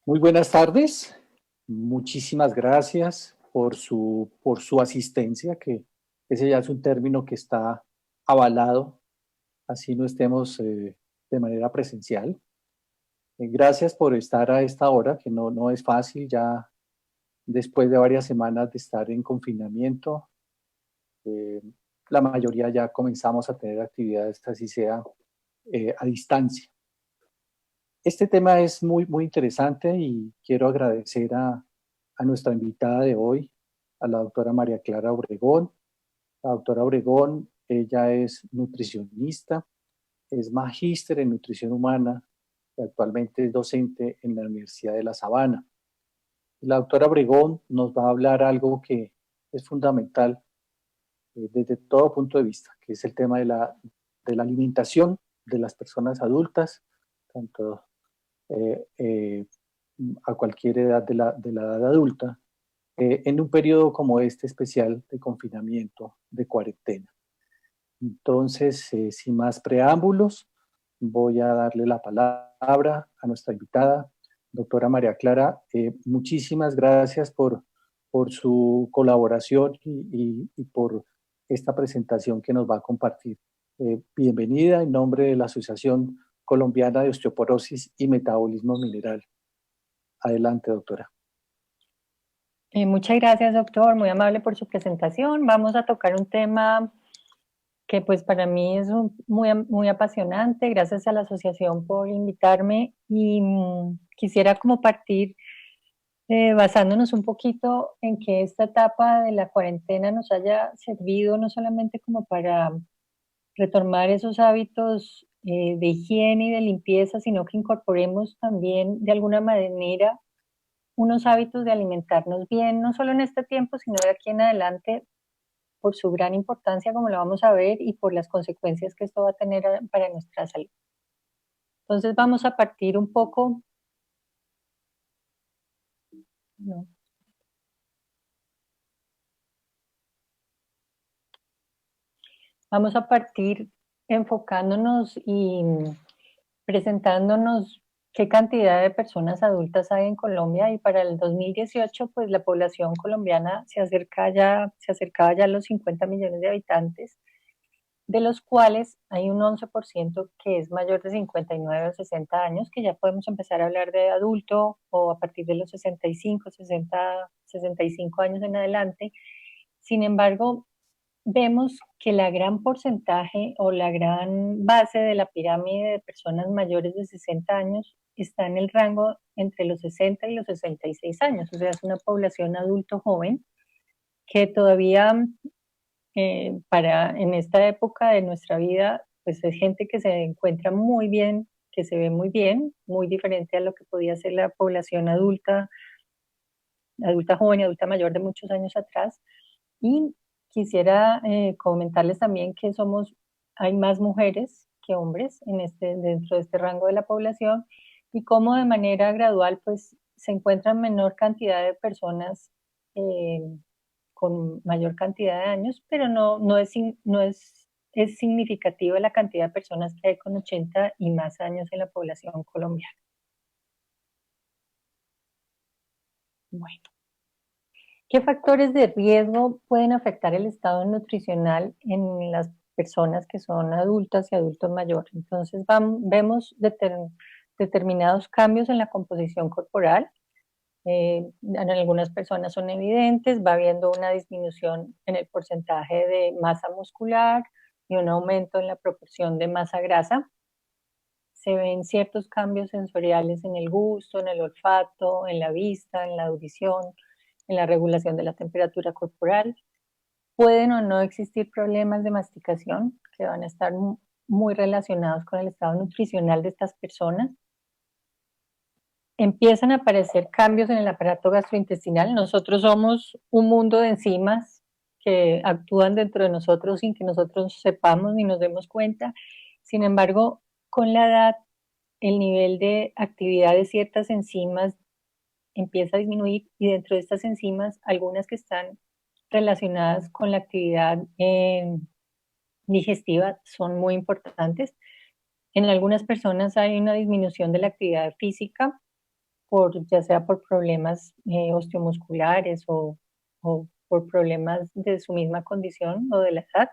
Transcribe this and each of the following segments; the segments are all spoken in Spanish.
Muy buenas tardes. Muchísimas gracias por su asistencia, que ese ya es un término que está avalado, así no estemos de manera presencial. Gracias por estar a esta hora, que no es fácil ya después de varias semanas de estar en confinamiento. eh, la mayoría ya comenzamos a tener actividades, así sea a distancia. Este tema es muy interesante y quiero agradecer a nuestra invitada de hoy, a la doctora María Clara Obregón. La doctora Obregón, ella es nutricionista, es magíster en nutrición humana y actualmente es docente en la Universidad de La Sabana. La doctora Obregón nos va a hablar algo que es fundamental desde todo punto de vista, que es el tema de la alimentación de las personas adultas, tanto eh, eh, a cualquier edad de la edad adulta, en un periodo como este especial de confinamiento, de cuarentena. Entonces, sin más preámbulos, voy a darle la palabra a nuestra invitada, doctora María Clara. Muchísimas gracias por su colaboración y por esta presentación que nos va a compartir. Bienvenida en nombre de la Asociación Colombiana de Osteoporosis y Metabolismo Mineral. Adelante, doctora. Muchas gracias, doctor. Muy amable por su presentación. Vamos a tocar un tema que pues para mí es muy apasionante. Gracias a la asociación por invitarme y quisiera como partir basándonos un poquito en que esta etapa de la cuarentena nos haya servido no solamente como para retomar esos hábitos de higiene y de limpieza, sino que incorporemos también de alguna manera unos hábitos de alimentarnos bien, no solo en este tiempo, sino de aquí en adelante, por su gran importancia, como lo vamos a ver, y por las consecuencias que esto va a tener para nuestra salud. Entonces vamos a partir un poco, ¿no? Vamos a partir enfocándonos y presentándonos qué cantidad de personas adultas hay en Colombia, y para el 2018 pues la población colombiana se acercaba ya a los 50 millones de habitantes, de los cuales hay un 11% que es mayor de 59 o 60 años, que ya podemos empezar a hablar de adulto, o a partir de los 65, 60, 65 años en adelante. Sin embargo, vemos que la gran porcentaje o la gran base de la pirámide de personas mayores de 60 años está en el rango entre los 60 y los 66 años, o sea, es una población adulto joven que todavía en esta época de nuestra vida, pues es gente que se encuentra muy bien, que se ve muy bien, muy diferente a lo que podía ser la población adulta, adulta joven y adulta mayor de muchos años atrás. Y quisiera comentarles también que hay más mujeres que hombres dentro de este rango de la población, y cómo de manera gradual pues se encuentra menor cantidad de personas eh, con mayor cantidad de años, pero es significativa la cantidad de personas que hay con 80 y más años en la población colombiana. Bueno, ¿qué factores de riesgo pueden afectar el estado nutricional en las personas que son adultas y adultos mayores? Entonces vemos determinados cambios en la composición corporal. En algunas personas son evidentes, va habiendo una disminución en el porcentaje de masa muscular y un aumento en la proporción de masa grasa. Se ven ciertos cambios sensoriales en el gusto, en el olfato, en la vista, en la audición, en la regulación de la temperatura corporal. Pueden o no existir problemas de masticación que van a estar muy relacionados con el estado nutricional de estas personas. Empiezan a aparecer cambios en el aparato gastrointestinal. Nosotros somos un mundo de enzimas que actúan dentro de nosotros sin que nosotros sepamos ni nos demos cuenta. Sin embargo, con la edad, el nivel de actividad de ciertas enzimas empieza a disminuir, y dentro de estas enzimas, algunas que están relacionadas con la actividad digestiva son muy importantes. En algunas personas hay una disminución de la actividad física, ya sea por problemas osteomusculares o por problemas de su misma condición o de la edad.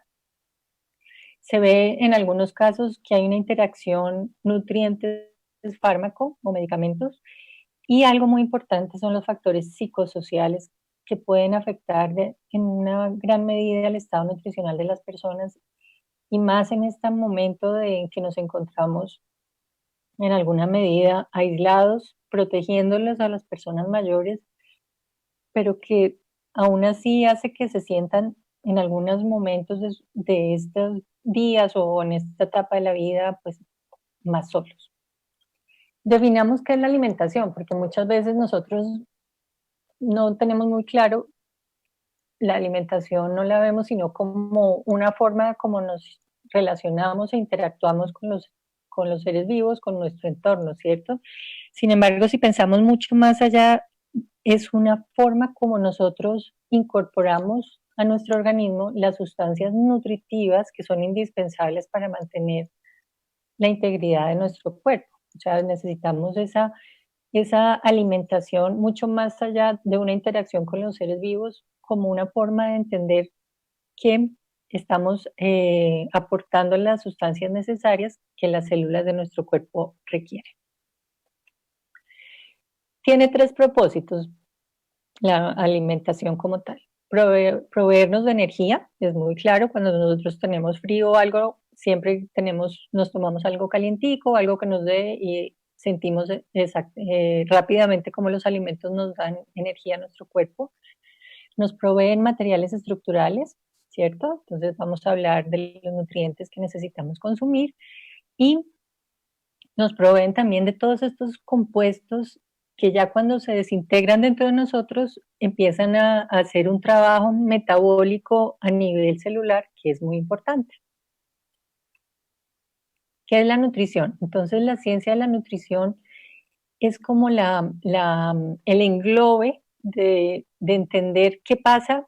Se ve en algunos casos que hay una interacción nutrientes-fármaco o medicamentos, y algo muy importante son los factores psicosociales que pueden afectar en una gran medida el estado nutricional de las personas, y más en este momento en que nos encontramos en alguna medida aislados, protegiéndolos a las personas mayores, pero que aún así hace que se sientan en algunos momentos de estos días o en esta etapa de la vida, pues más solos. Definamos qué es la alimentación, porque muchas veces nosotros no tenemos muy claro la alimentación, no la vemos sino como una forma como nos relacionamos e interactuamos con los seres vivos, con nuestro entorno, ¿cierto? Sin embargo, si pensamos mucho más allá, es una forma como nosotros incorporamos a nuestro organismo las sustancias nutritivas que son indispensables para mantener la integridad de nuestro cuerpo. O sea, necesitamos esa alimentación mucho más allá de una interacción con los seres vivos, como una forma de entender que estamos aportando las sustancias necesarias que las células de nuestro cuerpo requieren. Tiene 3 propósitos la alimentación como tal. Proveernos de energía, es muy claro, cuando nosotros tenemos frío o algo, siempre nos tomamos algo calientico, algo que nos dé, y sentimos rápidamente cómo los alimentos nos dan energía a nuestro cuerpo. Nos proveen materiales estructurales, ¿cierto? Entonces vamos a hablar de los nutrientes que necesitamos consumir, y nos proveen también de todos estos compuestos que ya cuando se desintegran dentro de nosotros empiezan a hacer un trabajo metabólico a nivel celular que es muy importante. ¿Qué es la nutrición? Entonces la ciencia de la nutrición es como el englobe de entender qué pasa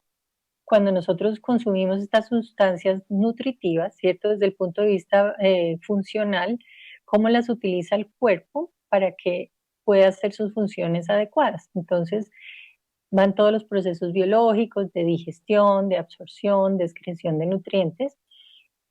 cuando nosotros consumimos estas sustancias nutritivas, ¿cierto? Desde el punto de vista funcional, cómo las utiliza el cuerpo para que pueda hacer sus funciones adecuadas. Entonces, van todos los procesos biológicos de digestión, de absorción, de excreción de nutrientes,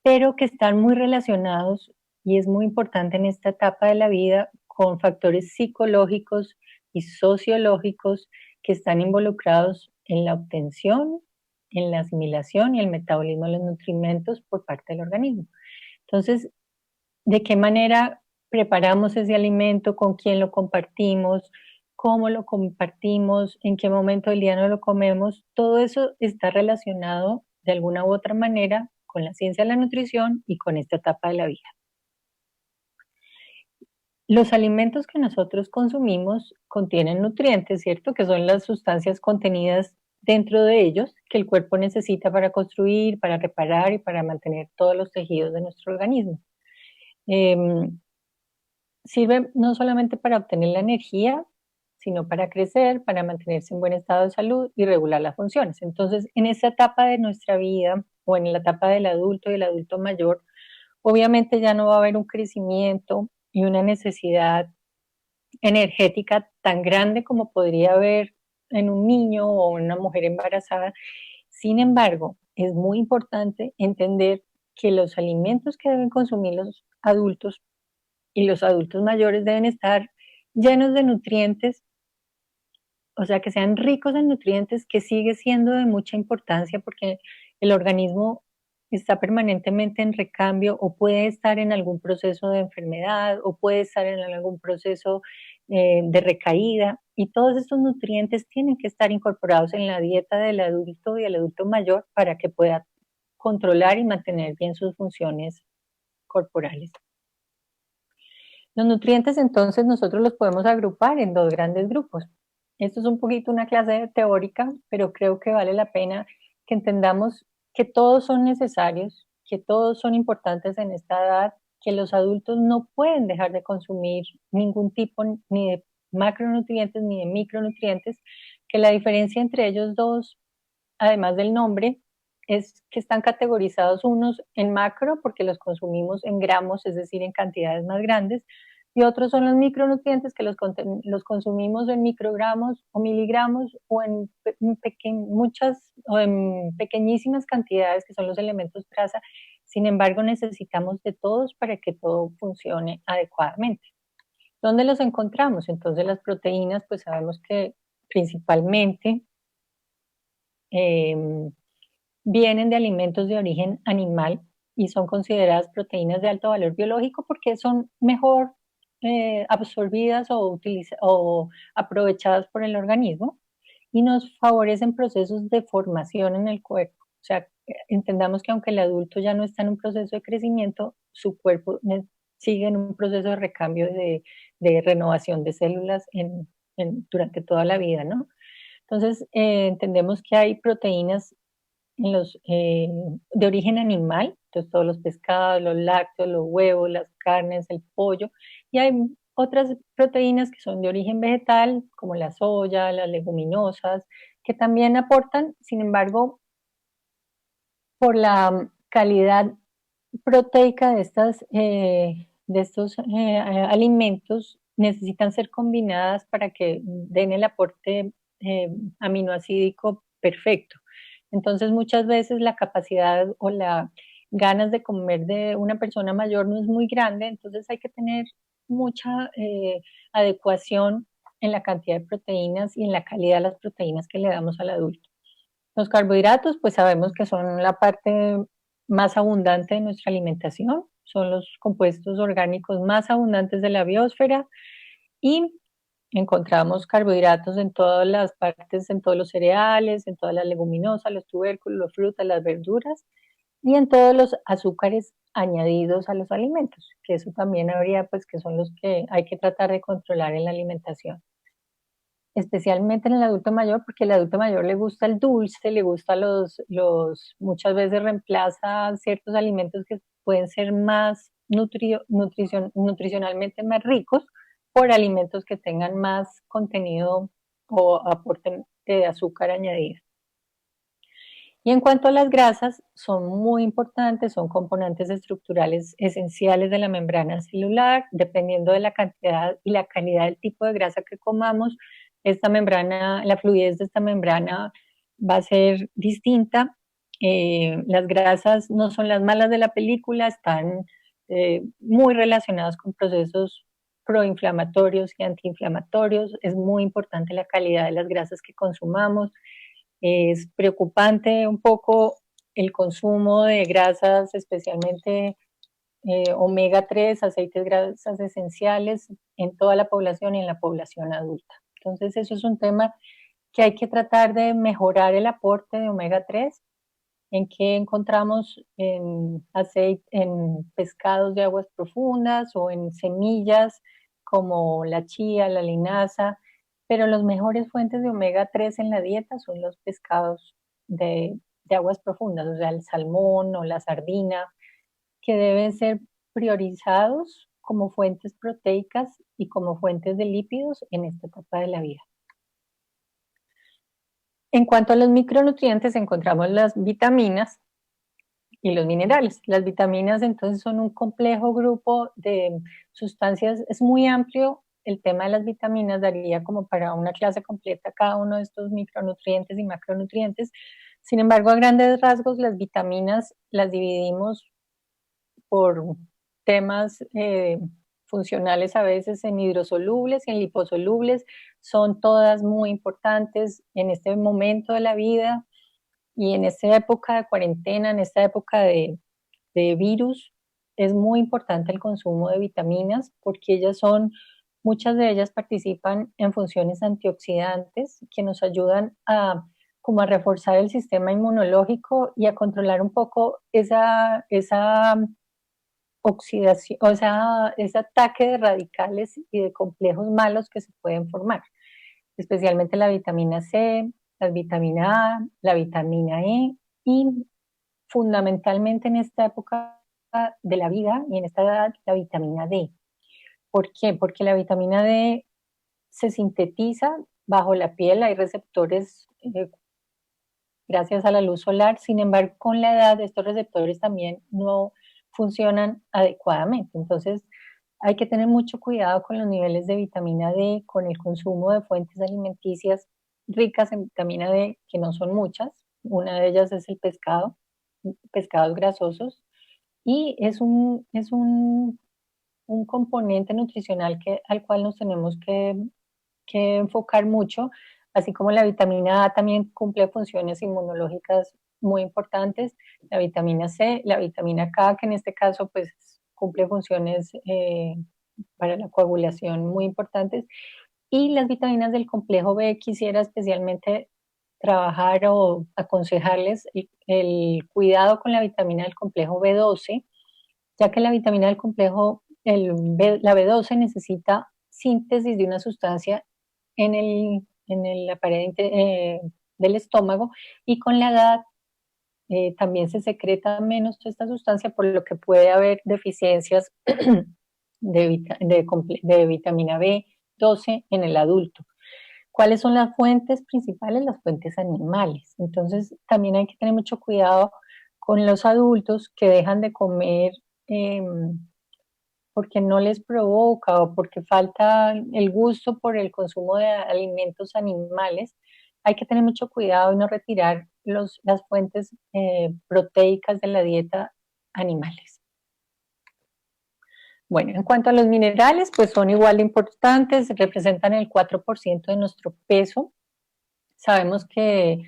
pero que están muy relacionados, y es muy importante en esta etapa de la vida, con factores psicológicos y sociológicos que están involucrados en la obtención, en la asimilación y el metabolismo de los nutrimentos por parte del organismo. Entonces, ¿de qué manera preparamos ese alimento? ¿Con quién lo compartimos? ¿Cómo lo compartimos? ¿En qué momento del día no lo comemos? Todo eso está relacionado de alguna u otra manera con la ciencia de la nutrición y con esta etapa de la vida. Los alimentos que nosotros consumimos contienen nutrientes, ¿cierto? Que son las sustancias contenidas dentro de ellos que el cuerpo necesita para construir, para reparar y para mantener todos los tejidos de nuestro organismo. Sirve no solamente para obtener la energía, sino para crecer, para mantenerse en buen estado de salud y regular las funciones. Entonces, en esa etapa de nuestra vida, o en la etapa del adulto y el adulto mayor, obviamente ya no va a haber un crecimiento y una necesidad energética tan grande como podría haber en un niño o una mujer embarazada. Sin embargo, es muy importante entender que los alimentos que deben consumir los adultos y los adultos mayores deben estar llenos de nutrientes, o sea, que sean ricos en nutrientes, que sigue siendo de mucha importancia porque el organismo está permanentemente en recambio, o puede estar en algún proceso de enfermedad, o puede estar en algún proceso de recaída, y todos estos nutrientes tienen que estar incorporados en la dieta del adulto y el adulto mayor para que pueda controlar y mantener bien sus funciones corporales. Los nutrientes, entonces, nosotros los podemos agrupar en 2 grandes grupos. Esto es un poquito una clase teórica, pero creo que vale la pena que entendamos que todos son necesarios, que todos son importantes en esta edad, que los adultos no pueden dejar de consumir ningún tipo ni de macronutrientes ni de micronutrientes, que la diferencia entre ellos dos, además del nombre, es que están categorizados unos en macro porque los consumimos en gramos, es decir, en cantidades más grandes, y otros son los micronutrientes que los consumimos en microgramos o miligramos o o en pequeñísimas cantidades, que son los elementos traza. Sin embargo, necesitamos de todos para que todo funcione adecuadamente. ¿Dónde los encontramos? Entonces las proteínas, pues sabemos que principalmente vienen de alimentos de origen animal y son consideradas proteínas de alto valor biológico porque son mejor absorbidas o aprovechadas por el organismo y nos favorecen procesos de formación en el cuerpo. O sea, entendamos que aunque el adulto ya no está en un proceso de crecimiento, su cuerpo sigue en un proceso de recambio de renovación de células durante toda la vida, ¿no? Entonces, entendemos que hay proteínas de origen animal, entonces todos los pescados, los lácteos, los huevos, las carnes, el pollo, y hay otras proteínas que son de origen vegetal, como la soya, las leguminosas, que también aportan, sin embargo, por la calidad proteica de estos alimentos, necesitan ser combinadas para que den el aporte aminoácidico perfecto. Entonces, muchas veces la capacidad o las ganas de comer de una persona mayor no es muy grande, entonces hay que tener mucha adecuación en la cantidad de proteínas y en la calidad de las proteínas que le damos al adulto. Los carbohidratos, pues sabemos que son la parte más abundante de nuestra alimentación, son los compuestos orgánicos más abundantes de la biosfera y encontramos carbohidratos en todas las partes, en todos los cereales, en todas las leguminosas, los tubérculos, las frutas, las verduras y en todos los azúcares añadidos a los alimentos, que eso también habría, pues que son los que hay que tratar de controlar en la alimentación. Especialmente en el adulto mayor, porque el adulto mayor le gusta el dulce, le gusta muchas veces reemplaza ciertos alimentos que pueden ser más nutricionalmente más ricos por alimentos que tengan más contenido o aporten de azúcar añadida. Y en cuanto a las grasas, son muy importantes, son componentes estructurales esenciales de la membrana celular, dependiendo de la cantidad y la calidad del tipo de grasa que comamos, esta membrana, la fluidez de esta membrana va a ser distinta. Las grasas no son las malas de la película, están muy relacionadas con procesos proinflamatorios y antiinflamatorios. Es muy importante la calidad de las grasas que consumamos. Es preocupante un poco el consumo de grasas, especialmente omega 3, aceites grasas esenciales en toda la población y en la población adulta. Entonces, eso es un tema que hay que tratar de mejorar el aporte de omega 3, en que encontramos en pescados de aguas profundas o en semillas como la chía, la linaza, pero las mejores fuentes de omega 3 en la dieta son los pescados de aguas profundas, o sea, el salmón o la sardina, que deben ser priorizados como fuentes proteicas y como fuentes de lípidos en esta etapa de la vida. En cuanto a los micronutrientes, encontramos las vitaminas y los minerales. Las vitaminas entonces son un complejo grupo de sustancias, es muy amplio. El tema de las vitaminas daría como para una clase completa cada uno de estos micronutrientes y macronutrientes. Sin embargo, a grandes rasgos, las vitaminas las dividimos por temas funcionales a veces en hidrosolubles y en liposolubles. Son todas muy importantes en este momento de la vida y en esta época de cuarentena, en esta época de virus. Es muy importante el consumo de vitaminas porque muchas de ellas participan en funciones antioxidantes que nos ayudan como a reforzar el sistema inmunológico y a controlar un poco esa oxidación, o sea, ese ataque de radicales y de complejos malos que se pueden formar, especialmente la vitamina C, la vitamina A, la vitamina E y fundamentalmente en esta época de la vida y en esta edad la vitamina D. ¿Por qué? Porque la vitamina D se sintetiza bajo la piel, hay receptores gracias a la luz solar, sin embargo con la edad estos receptores también no funcionan adecuadamente. Entonces, Hay que tener mucho cuidado con los niveles de vitamina D, con el consumo de fuentes alimenticias ricas en vitamina D, que no son muchas. Una de ellas es el pescado, pescados grasosos, y es un componente nutricional al cual nos tenemos que enfocar mucho, así como la vitamina A también cumple funciones inmunológicas muy importantes, la vitamina C, la vitamina K, que en este caso pues cumple funciones para la coagulación muy importantes, y las vitaminas del complejo B quisiera especialmente trabajar o aconsejarles el cuidado con la vitamina del complejo B12, ya que la vitamina del complejo, la B12 necesita síntesis de una sustancia la pared del estómago, y con la edad también se secreta menos esta sustancia, por lo que puede haber deficiencias de vitamina B12 en el adulto. ¿Cuáles son las fuentes principales? Las fuentes animales. Entonces también hay que tener mucho cuidado con los adultos que dejan de comer eh, porque no les provoca o porque falta el gusto por el consumo de alimentos animales. Hay que tener mucho cuidado y no retirar las fuentes proteicas de la dieta animales. Bueno, en cuanto a los minerales, pues son igual de importantes, representan el 4% de nuestro peso. Sabemos que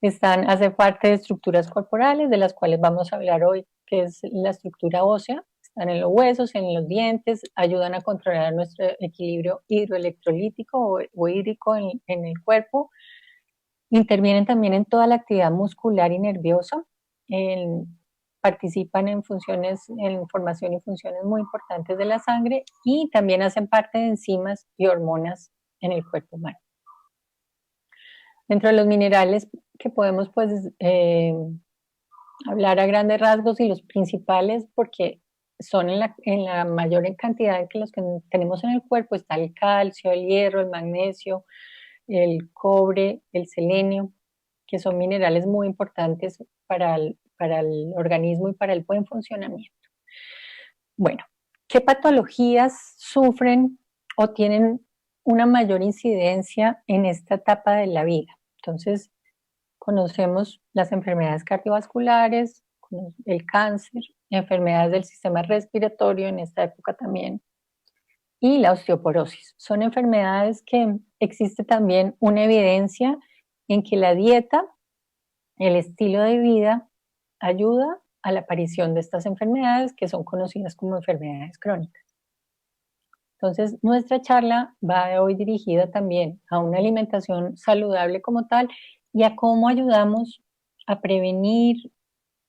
hace parte de estructuras corporales, de las cuales vamos a hablar hoy, que es la estructura ósea. Están en los huesos, en los dientes, ayudan a controlar nuestro equilibrio hidroelectrolítico o hídrico en el cuerpo. Intervienen también en toda la actividad muscular y nerviosa. Participan en formación y funciones muy importantes de la sangre, y también hacen parte de enzimas y hormonas en el cuerpo humano. Dentro de los minerales que podemos hablar a grandes rasgos, y los principales, porque son en la mayor cantidad que los que tenemos en el cuerpo, está el calcio, el hierro, el magnesio, el cobre, el selenio, que son minerales muy importantes para el organismo y para el buen funcionamiento. Bueno, ¿qué patologías sufren o tienen una mayor incidencia en esta etapa de la vida? Entonces, conocemos las enfermedades cardiovasculares, el cáncer, enfermedades del sistema respiratorio en esta época también, y la osteoporosis. Son enfermedades que existe también una evidencia en que la dieta, el estilo de vida, ayuda a la aparición de estas enfermedades, que son conocidas como enfermedades crónicas. Entonces, nuestra charla va hoy dirigida también a una alimentación saludable como tal, y a cómo ayudamos a prevenir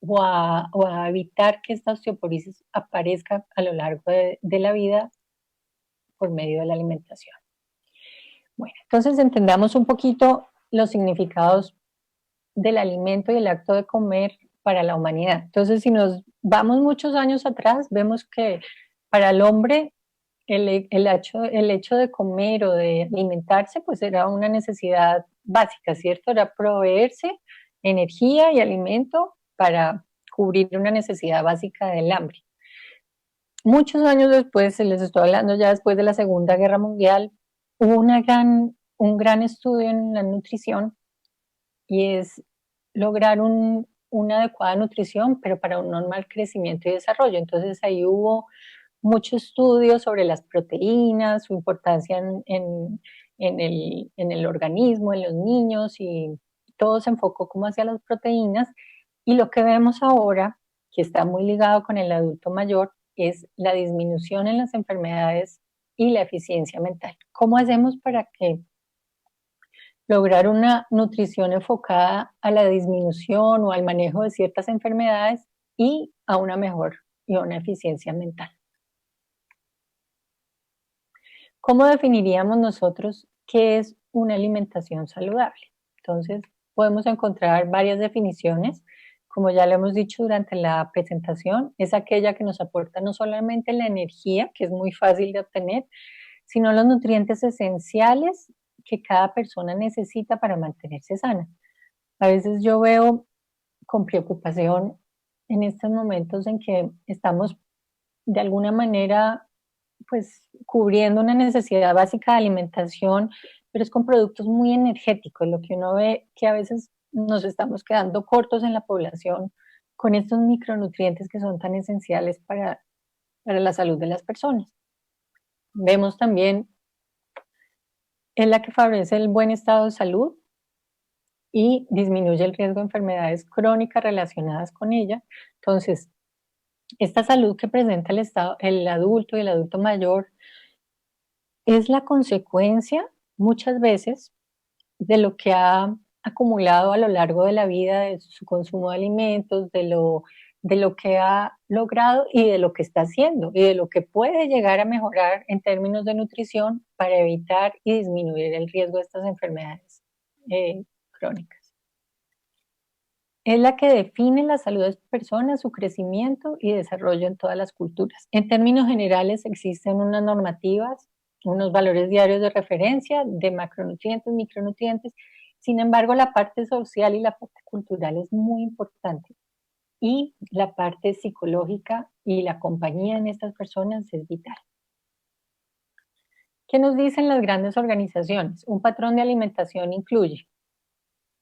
o a evitar que esta osteoporosis aparezca a lo largo de la vida por medio de la alimentación. Bueno, entonces entendamos un poquito los significados del alimento y el acto de comer para la humanidad. Entonces, si nos vamos muchos años atrás, vemos que para el hombre el hecho de comer o de alimentarse, pues era una necesidad básica, ¿cierto? Era proveerse energía y alimento para cubrir una necesidad básica del hambre. Muchos años después, les estoy hablando ya después de la Segunda Guerra Mundial, hubo un gran estudio en la nutrición, y es lograr una adecuada nutrición, pero para un normal crecimiento y desarrollo. Entonces ahí hubo mucho estudio sobre las proteínas, su importancia en el organismo, en los niños, y todo se enfocó como hacia las proteínas. Y lo que vemos ahora, que está muy ligado con el adulto mayor, es la disminución en las enfermedades y la eficiencia mental. ¿Cómo hacemos para que lograr una nutrición enfocada a la disminución o al manejo de ciertas enfermedades y a una mejor y una eficiencia mental? ¿Cómo definiríamos nosotros qué es una alimentación saludable? Entonces, podemos encontrar varias definiciones. Como ya lo hemos dicho durante la presentación, es aquella que nos aporta no solamente la energía, que es muy fácil de obtener, sino los nutrientes esenciales que cada persona necesita para mantenerse sana. A veces yo veo con preocupación en estos momentos en que estamos de alguna manera pues cubriendo una necesidad básica de alimentación, pero es con productos muy energéticos, lo que uno ve que a veces nos estamos quedando cortos en la población con estos micronutrientes que son tan esenciales para la salud de las personas. Vemos también en la que favorece el buen estado de salud y disminuye el riesgo de enfermedades crónicas relacionadas con ella. Entonces, esta salud que presenta el adulto y el adulto mayor es la consecuencia muchas veces de lo que ha acumulado a lo largo de la vida, de su consumo de alimentos, de lo que ha logrado y de lo que está haciendo y de lo que puede llegar a mejorar en términos de nutrición para evitar y disminuir el riesgo de estas enfermedades crónicas. Es la que define la salud de las personas, su crecimiento y desarrollo en todas las culturas. En términos generales existen unas normativas, unos valores diarios de referencia de macronutrientes, micronutrientes. Sin embargo, la parte social y la parte cultural es muy importante. Y la parte psicológica y la compañía en estas personas es vital. ¿Qué nos dicen las grandes organizaciones? Un patrón de alimentación incluye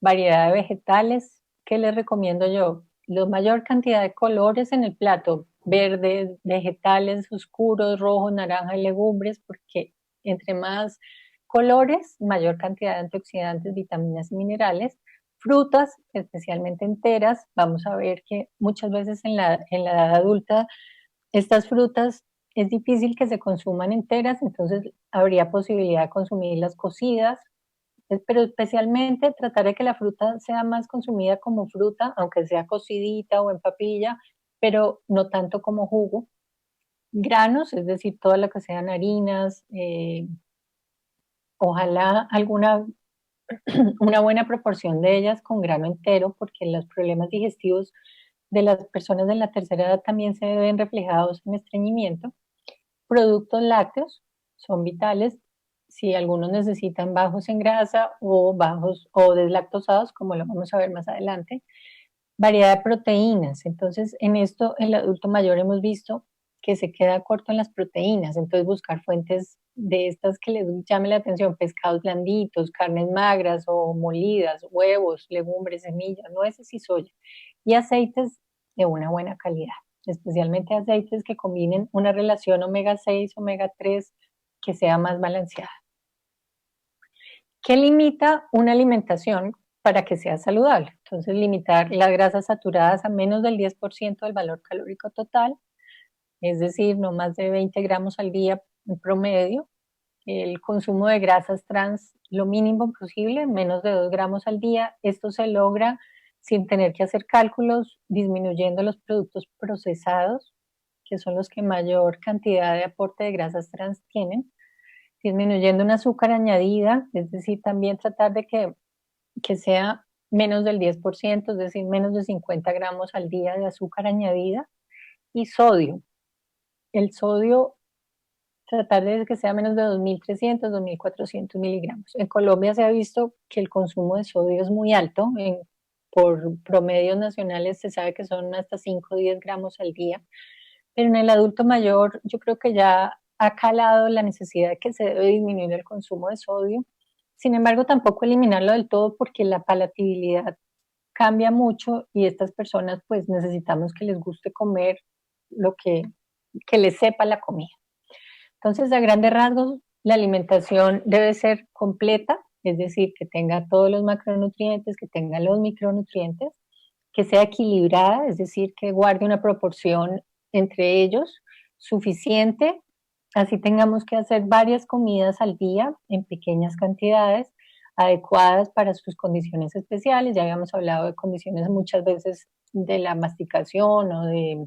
variedad de vegetales. ¿Qué les recomiendo yo? La mayor cantidad de colores en el plato, verdes, vegetales oscuros, rojos, naranja y legumbres, porque entre más colores, mayor cantidad de antioxidantes, vitaminas y minerales. Frutas, especialmente enteras. Vamos a ver que muchas veces en la edad adulta estas frutas es difícil que se consuman enteras, entonces habría posibilidad de consumirlas cocidas, pero especialmente tratar de que la fruta sea más consumida como fruta, aunque sea cocidita o en papilla, pero no tanto como jugo. Granos, es decir, todo lo que sean harinas, ojalá una buena proporción de ellas con grano entero, porque los problemas digestivos de las personas de la tercera edad también se ven reflejados en estreñimiento. Productos lácteos son vitales si algunos necesitan bajos en grasa o bajos o deslactosados, como lo vamos a ver más adelante. Variedad de proteínas. Entonces, en esto, el adulto mayor hemos visto que se queda corto en las proteínas. Entonces, buscar fuentes de estas que les llame la atención, pescados blanditos, carnes magras o molidas, huevos, legumbres, semillas, nueces y soya. Y aceites de una buena calidad, especialmente aceites que combinen una relación omega 6, omega 3 que sea más balanceada. ¿Qué limita una alimentación para que sea saludable? Entonces, limitar las grasas saturadas a menos del 10% del valor calórico total, es decir, no más de 20 gramos al día en promedio. El consumo de grasas trans lo mínimo posible, menos de 2 gramos al día. Esto se logra sin tener que hacer cálculos, disminuyendo los productos procesados, que son los que mayor cantidad de aporte de grasas trans tienen, disminuyendo un azúcar añadida, es decir, también tratar de que sea menos del 10%, es decir, menos de 50 gramos al día de azúcar añadida, y sodio. El sodio, tratar de que sea menos de 2.300, 2.400 miligramos. En Colombia se ha visto que el consumo de sodio es muy alto. Por promedios nacionales se sabe que son hasta 5 o 10 gramos al día. Pero en el adulto mayor yo creo que ya ha calado la necesidad de que se debe disminuir el consumo de sodio. Sin embargo, tampoco eliminarlo del todo porque la palatabilidad cambia mucho y estas personas pues necesitamos que les guste comer lo que les sepa la comida. Entonces, a grandes rasgos, la alimentación debe ser completa, es decir, que tenga todos los macronutrientes, que tenga los micronutrientes, que sea equilibrada, es decir, que guarde una proporción entre ellos suficiente, así tengamos que hacer varias comidas al día en pequeñas cantidades, adecuadas para sus condiciones especiales. Ya habíamos hablado de condiciones muchas veces de la masticación o de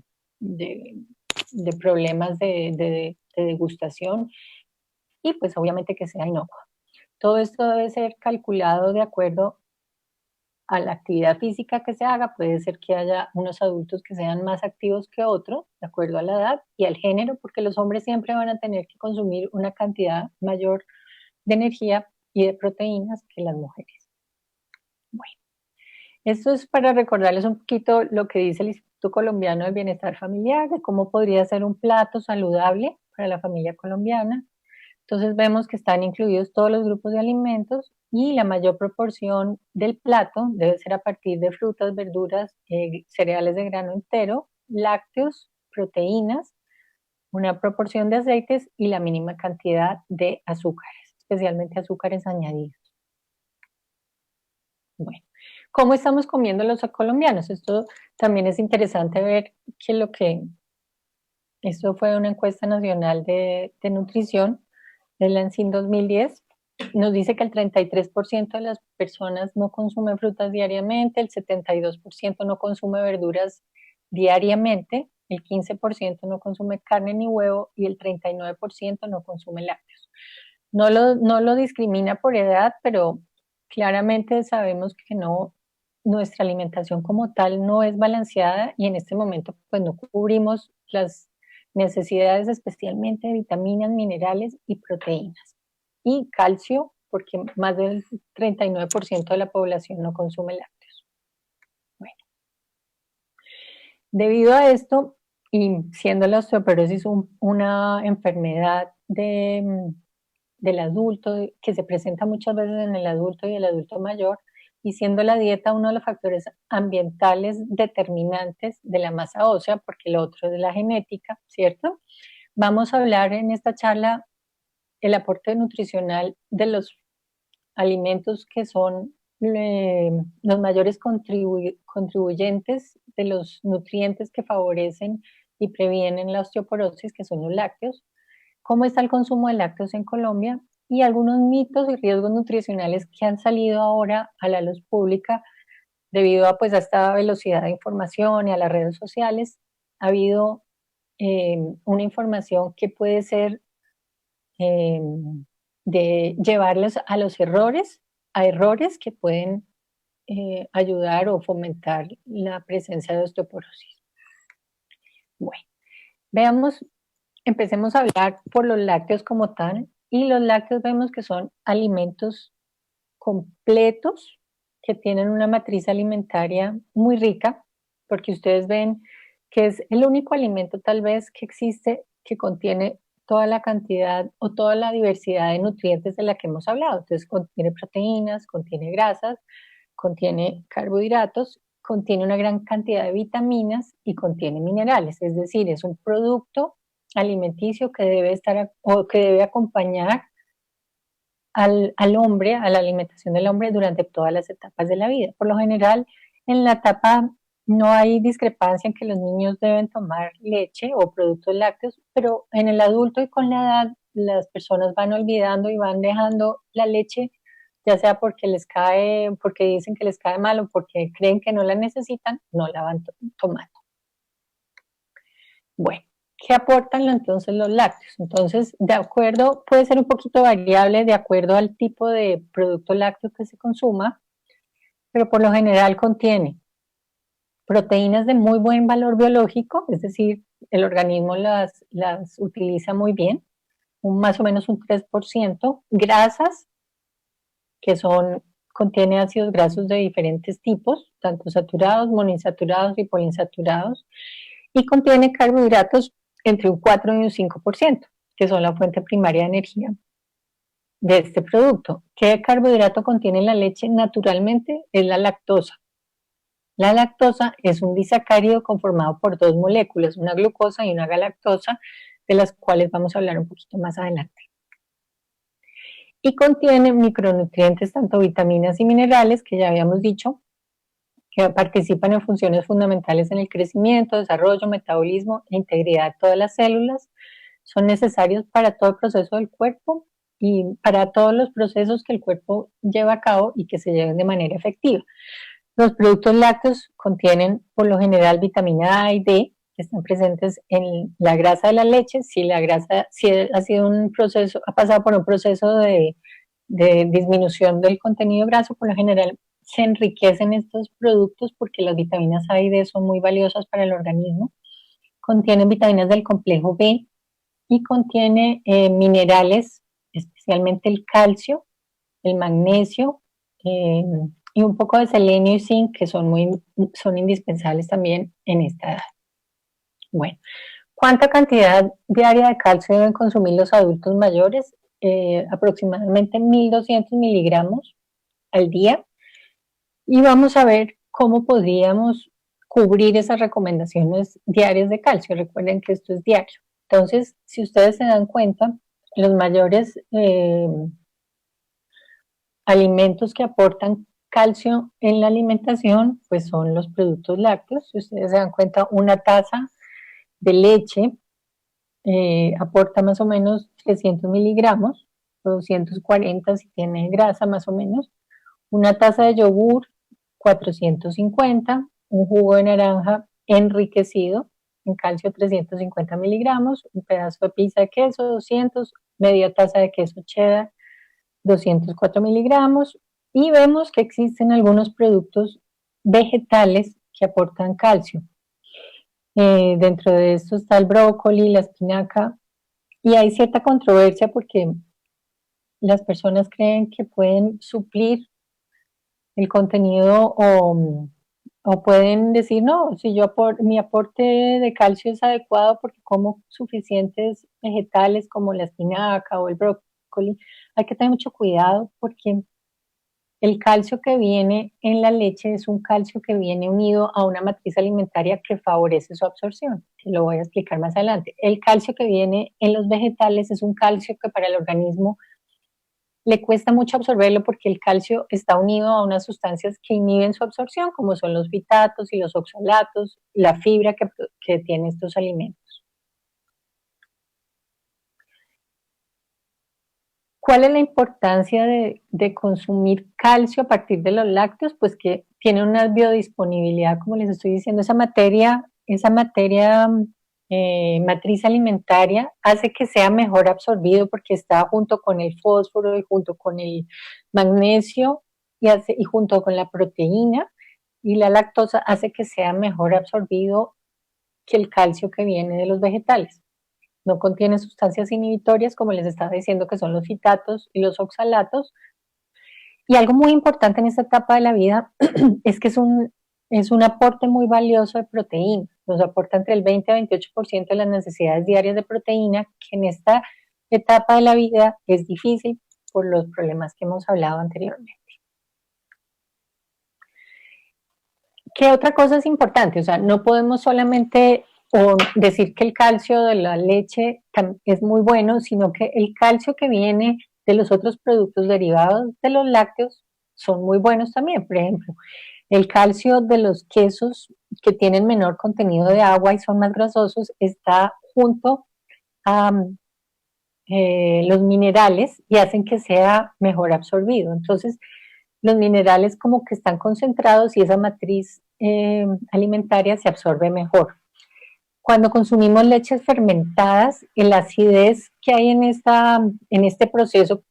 problemas de degustación, y pues obviamente que sea inocua. Todo esto debe ser calculado de acuerdo a la actividad física que se haga. Puede ser que haya unos adultos que sean más activos que otros, de acuerdo a la edad y al género, porque los hombres siempre van a tener que consumir una cantidad mayor de energía y de proteínas que las mujeres. Bueno, esto es para recordarles un poquito lo que dice el Instituto Colombiano del Bienestar Familiar, de cómo podría ser un plato saludable para la familia colombiana. Entonces vemos que están incluidos todos los grupos de alimentos y la mayor proporción del plato debe ser a partir de frutas, verduras, cereales de grano entero, lácteos, proteínas, una proporción de aceites y la mínima cantidad de azúcares, especialmente azúcares añadidos. Bueno, ¿cómo estamos comiendo los colombianos? Esto también es interesante ver esto fue una encuesta nacional de nutrición del ANSIN 2010, nos dice que el 33% de las personas no consume frutas diariamente, el 72% no consume verduras diariamente, el 15% no consume carne ni huevo y el 39% no consume lácteos. No lo discrimina por edad, pero claramente sabemos que nuestra alimentación como tal no es balanceada y en este momento pues no cubrimos las necesidades especialmente de vitaminas, minerales y proteínas. Y calcio, porque más del 39% de la población no consume lácteos. Bueno, debido a esto, y siendo la osteoporosis una enfermedad del adulto, que se presenta muchas veces en el adulto y el adulto mayor, y siendo la dieta uno de los factores ambientales determinantes de la masa ósea, porque lo otro es la genética, ¿cierto? Vamos a hablar en esta charla el aporte nutricional de los alimentos que son los mayores contribuyentes de los nutrientes que favorecen y previenen la osteoporosis, que son los lácteos, cómo está el consumo de lácteos en Colombia y algunos mitos y riesgos nutricionales que han salido ahora a la luz pública debido a, pues, a esta velocidad de información y a las redes sociales. Ha habido una información que puede ser de llevarlos a los errores, a errores que pueden ayudar o fomentar la presencia de osteoporosis. Bueno, empecemos a hablar por los lácteos como tal, y los lácteos vemos que son alimentos completos que tienen una matriz alimentaria muy rica, porque ustedes ven que es el único alimento tal vez que existe que contiene toda la cantidad o toda la diversidad de nutrientes de la que hemos hablado. Entonces contiene proteínas, contiene grasas, contiene carbohidratos, contiene una gran cantidad de vitaminas y contiene minerales, es decir, es un producto alimenticio que debe estar o que debe acompañar al hombre, a la alimentación del hombre durante todas las etapas de la vida. Por lo general, en la etapa no hay discrepancia en que los niños deben tomar leche o productos lácteos, pero en el adulto y con la edad las personas van olvidando y van dejando la leche, ya sea porque porque dicen que les cae mal o porque creen que no la necesitan, no la van tomando. Bueno, ¿qué aportan entonces los lácteos? Entonces, puede ser un poquito variable de acuerdo al tipo de producto lácteo que se consuma, pero por lo general contiene proteínas de muy buen valor biológico, es decir, el organismo las utiliza muy bien, más o menos un 3%, grasas, que contiene ácidos grasos de diferentes tipos, tanto saturados, monoinsaturados y poliinsaturados, y contiene carbohidratos entre un 4 y un 5%, que son la fuente primaria de energía de este producto. ¿Qué carbohidrato contiene la leche? Naturalmente es la lactosa. La lactosa es un disacárido conformado por dos moléculas, una glucosa y una galactosa, de las cuales vamos a hablar un poquito más adelante. Y contiene micronutrientes, tanto vitaminas y minerales, que ya habíamos dicho, que participan en funciones fundamentales en el crecimiento, desarrollo, metabolismo e integridad de todas las células. Son necesarios para todo el proceso del cuerpo y para todos los procesos que el cuerpo lleva a cabo y que se lleven de manera efectiva. Los productos lácteos contienen por lo general vitamina A y D, que están presentes en la grasa de la leche. Si la grasa ha sido ha pasado por un proceso de disminución del contenido graso, por lo general se enriquecen estos productos porque las vitaminas A y D son muy valiosas para el organismo. Contienen vitaminas del complejo B y contiene minerales, especialmente el calcio, el magnesio y un poco de selenio y zinc, que son indispensables también en esta edad. Bueno, ¿Cuánta cantidad diaria de calcio deben consumir los adultos mayores? Aproximadamente 1.200 miligramos al día. Y vamos a ver cómo podríamos cubrir esas recomendaciones diarias de calcio. Recuerden que esto es diario. Entonces, si ustedes se dan cuenta, los mayores alimentos que aportan calcio en la alimentación, pues son los productos lácteos. Si ustedes se dan cuenta, una taza de leche aporta más o menos 300 miligramos, 240 si tiene grasa más o menos. Una taza de yogur, 450. Un jugo de naranja enriquecido en calcio, 350 miligramos. Un pedazo de pizza de queso, 200. Media taza de queso cheddar, 204 miligramos. Y vemos que existen algunos productos vegetales que aportan calcio. Dentro de esto está el brócoli, la espinaca, y hay cierta controversia porque las personas creen que pueden suplir el contenido o pueden decir, no, si mi aporte de calcio es adecuado porque como suficientes vegetales como la espinaca o el brócoli. Hay que tener mucho cuidado porque el calcio que viene en la leche es un calcio que viene unido a una matriz alimentaria que favorece su absorción, que lo voy a explicar más adelante. El calcio que viene en los vegetales es un calcio que para el organismo le cuesta mucho absorberlo porque el calcio está unido a unas sustancias que inhiben su absorción, como son los fitatos y los oxalatos, la fibra que tienen estos alimentos. ¿Cuál es la importancia de consumir calcio a partir de los lácteos? Pues que tiene una biodisponibilidad, como les estoy diciendo, esa materia matriz alimentaria hace que sea mejor absorbido porque está junto con el fósforo y junto con el magnesio y junto con la proteína, y la lactosa hace que sea mejor absorbido que el calcio que viene de los vegetales. No contiene sustancias inhibitorias, como les estaba diciendo, que son los fitatos y los oxalatos. Y algo muy importante en esta etapa de la vida es que es un aporte muy valioso de proteína. Nos aporta entre el 20 a 28% de las necesidades diarias de proteína, que en esta etapa de la vida es difícil por los problemas que hemos hablado anteriormente. ¿Qué otra cosa es importante? O sea, no podemos solamente decir que el calcio de la leche es muy bueno, sino que el calcio que viene de los otros productos derivados de los lácteos son muy buenos también. Por ejemplo, el calcio de los quesos que tienen menor contenido de agua y son más grasosos está junto a los minerales y hacen que sea mejor absorbido. Entonces, los minerales como que están concentrados y esa matriz alimentaria se absorbe mejor. Cuando consumimos leches fermentadas, la acidez que hay en este proceso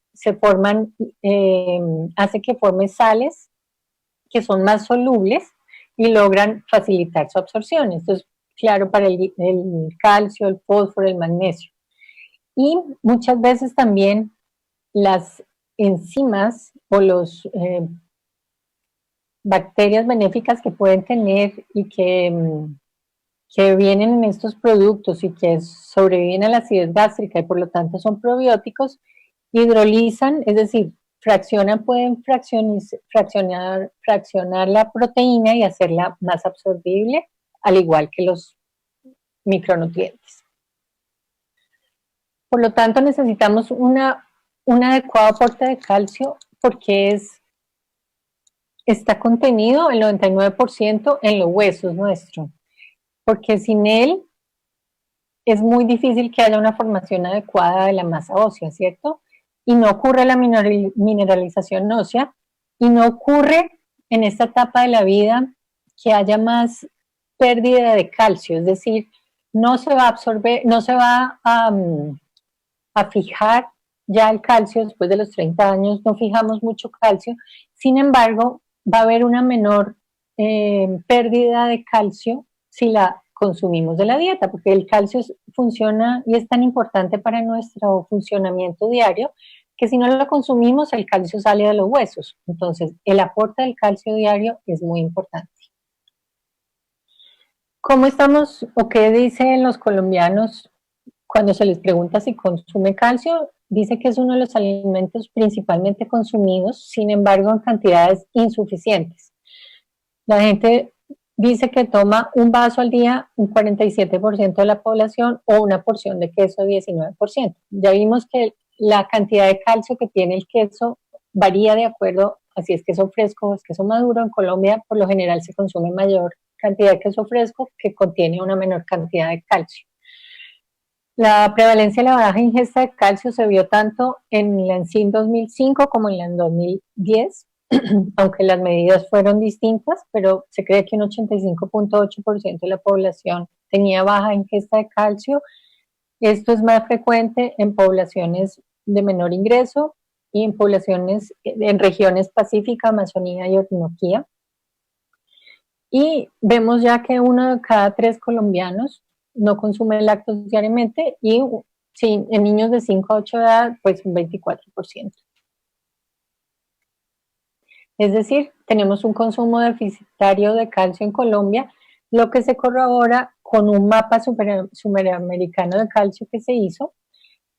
hace que forme sales que son más solubles y logran facilitar su absorción. Esto es claro para el calcio, el fósforo, el magnesio. Y muchas veces también las enzimas o los bacterias benéficas que pueden tener y que vienen en estos productos y que sobreviven a la acidez gástrica y por lo tanto son probióticos, hidrolizan, es decir, pueden fraccionar la proteína y hacerla más absorbible, al igual que los micronutrientes. Por lo tanto, necesitamos un adecuado aporte de calcio porque está contenido el 99% en los huesos nuestros, porque sin él es muy difícil que haya una formación adecuada de la masa ósea, ¿cierto? Y no ocurre la mineralización ósea, y no ocurre en esta etapa de la vida que haya más pérdida de calcio, es decir, no se va a absorber, no se va a fijar ya el calcio después de los 30 años, no fijamos mucho calcio, sin embargo, va a haber una menor pérdida de calcio si la consumimos de la dieta, porque el calcio funciona y es tan importante para nuestro funcionamiento diario que si no lo consumimos el calcio sale de los huesos. Entonces el aporte del calcio diario es muy importante. ¿Cómo estamos o qué dicen los colombianos cuando se les pregunta si consume calcio? Dice que es uno de los alimentos principalmente consumidos, sin embargo, en cantidades insuficientes. La gente dice que toma un vaso al día, un 47% de la población, o una porción de queso, 19%. Ya vimos que la cantidad de calcio que tiene el queso varía de acuerdo a si es queso fresco o es queso maduro. En Colombia, por lo general, se consume mayor cantidad de queso fresco que contiene una menor cantidad de calcio. La prevalencia de la baja ingesta de calcio se vio tanto en la ENSIM 2005 como en la 2010, aunque las medidas fueron distintas, pero se cree que un 85.8% de la población tenía baja ingesta de calcio. Esto es más frecuente en poblaciones de menor ingreso y en poblaciones en regiones Pacífica, Amazonía y Orinoquía. Y vemos ya que 1 de cada 3 colombianos no consume lácteos diariamente y sí, en niños de 5 a 8 de edad, pues un 24%. Es decir, tenemos un consumo deficitario de calcio en Colombia, lo que se corrobora con un mapa superamericano de calcio que se hizo,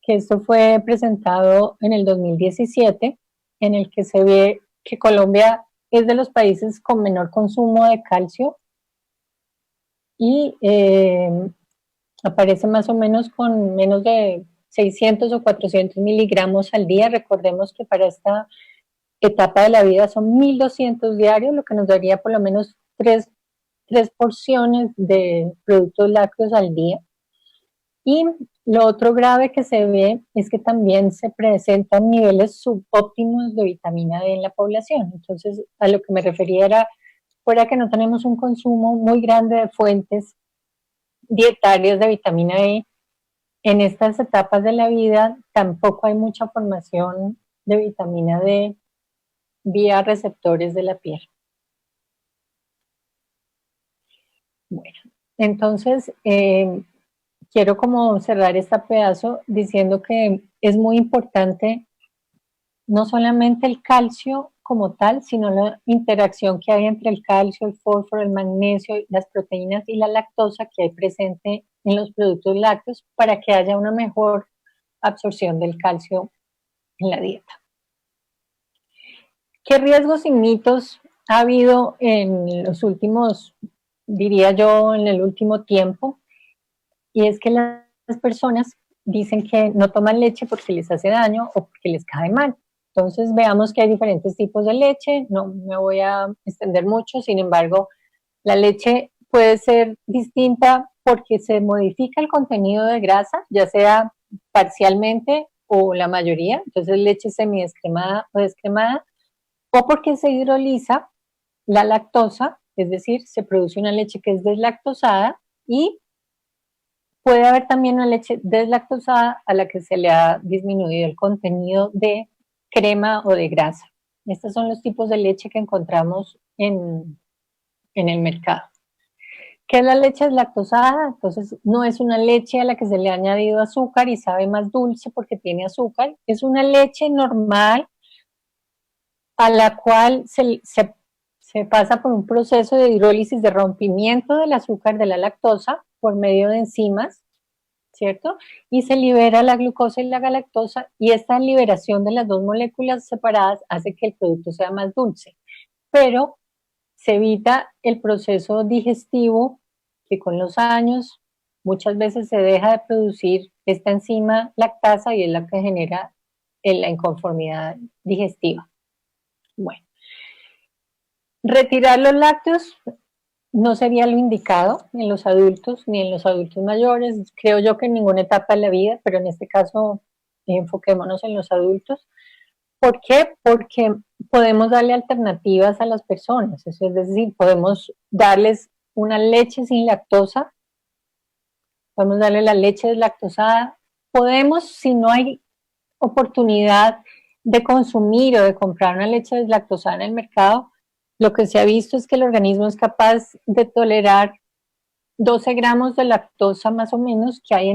que esto fue presentado en el 2017, en el que se ve que Colombia es de los países con menor consumo de calcio y aparece más o menos con menos de 600 o 400 miligramos al día. Recordemos que para esta etapa de la vida son 1.200 diarios, lo que nos daría por lo menos 3 porciones de productos lácteos al día. Y lo otro grave que se ve es que también se presentan niveles subóptimos de vitamina D en la población. Entonces, a lo que me refería era, fuera que no tenemos un consumo muy grande de fuentes dietarias de vitamina E, en estas etapas de la vida tampoco hay mucha formación de vitamina D vía receptores de la piel. Bueno, entonces quiero como cerrar este pedazo diciendo que es muy importante no solamente el calcio como tal, sino la interacción que hay entre el calcio, el fósforo, el magnesio, las proteínas y la lactosa que hay presente en los productos lácteos para que haya una mejor absorción del calcio en la dieta. ¿Qué riesgos y mitos ha habido en los últimos, diría yo, en el último tiempo? Y es que las personas dicen que no toman leche porque les hace daño o porque les cae mal. Entonces veamos que hay diferentes tipos de leche, no me voy a extender mucho, sin embargo, la leche puede ser distinta porque se modifica el contenido de grasa, ya sea parcialmente o la mayoría, entonces leche semidescremada o descremada, o porque se hidroliza la lactosa, es decir, se produce una leche que es deslactosada y puede haber también una leche deslactosada a la que se le ha disminuido el contenido de crema o de grasa. Estos son los tipos de leche que encontramos en el mercado. ¿Qué es la leche deslactosada? Entonces, no es una leche a la que se le ha añadido azúcar y sabe más dulce porque tiene azúcar. Es una leche normal a la cual se pasa por un proceso de hidrólisis, de rompimiento del azúcar de la lactosa por medio de enzimas, ¿cierto? Y se libera la glucosa y la galactosa, y esta liberación de las dos moléculas separadas hace que el producto sea más dulce. Pero se evita el proceso digestivo que con los años muchas veces se deja de producir esta enzima lactasa y es la que genera la inconformidad digestiva. Bueno, retirar los lácteos no sería lo indicado en los adultos ni en los adultos mayores, creo yo que en ninguna etapa de la vida, pero en este caso enfoquémonos en los adultos. ¿Por qué? Porque podemos darle alternativas a las personas, es decir, podemos darles una leche sin lactosa, podemos darle la leche deslactosada, podemos, si no hay oportunidad de consumir o de comprar una leche deslactosada en el mercado, lo que se ha visto es que el organismo es capaz de tolerar 12 gramos de lactosa más o menos que hay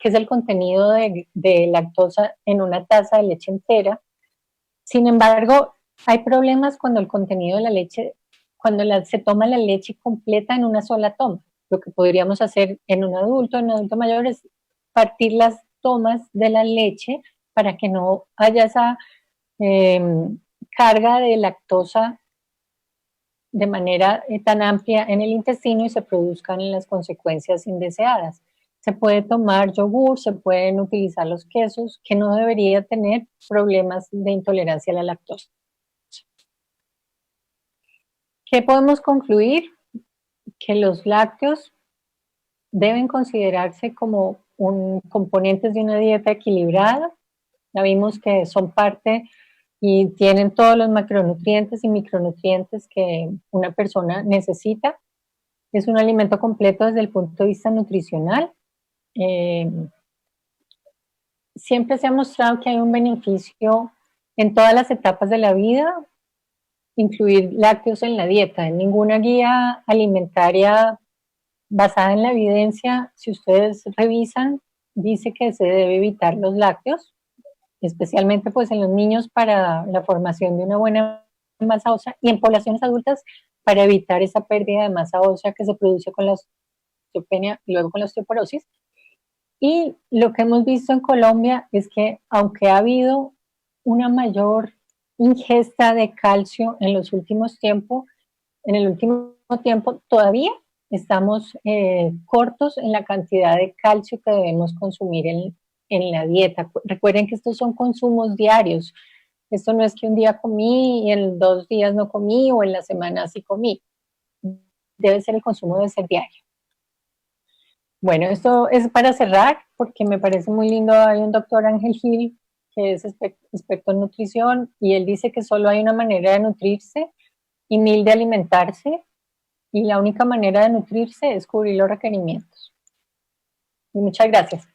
que es el contenido de lactosa en una taza de leche entera. Sin embargo, hay problemas cuando el contenido de la leche, cuando se toma la leche completa en una sola toma. Lo que podríamos hacer en un adulto mayor, es partir las tomas de la leche para que no haya esa carga de lactosa de manera tan amplia en el intestino y se produzcan las consecuencias indeseadas. Se puede tomar yogur, se pueden utilizar los quesos, que no debería tener problemas de intolerancia a la lactosa. ¿Qué podemos concluir? Que los lácteos deben considerarse como componentes de una dieta equilibrada. Ya vimos que son parte y tienen todos los macronutrientes y micronutrientes que una persona necesita. Es un alimento completo desde el punto de vista nutricional. Siempre se ha mostrado que hay un beneficio en todas las etapas de la vida, incluir lácteos en la dieta. En ninguna guía alimentaria basada en la evidencia, si ustedes revisan, dice que se debe evitar los lácteos, especialmente pues en los niños para la formación de una buena masa ósea y en poblaciones adultas para evitar esa pérdida de masa ósea que se produce con la osteopenia y luego con la osteoporosis. Y lo que hemos visto en Colombia es que aunque ha habido una mayor ingesta de calcio en los últimos tiempos, en el último tiempo todavía estamos cortos en la cantidad de calcio que debemos consumir en la dieta. Recuerden que estos son consumos diarios. Esto no es que un día comí y en 2 días no comí o en la semana sí comí. Debe ser el consumo, debe ser diario. Bueno, esto es para cerrar porque me parece muy lindo. Hay un doctor Ángel Gil que es experto en nutrición y él dice que solo hay una manera de nutrirse y 1000 de alimentarse, y la única manera de nutrirse es cubrir los requerimientos. Y muchas gracias.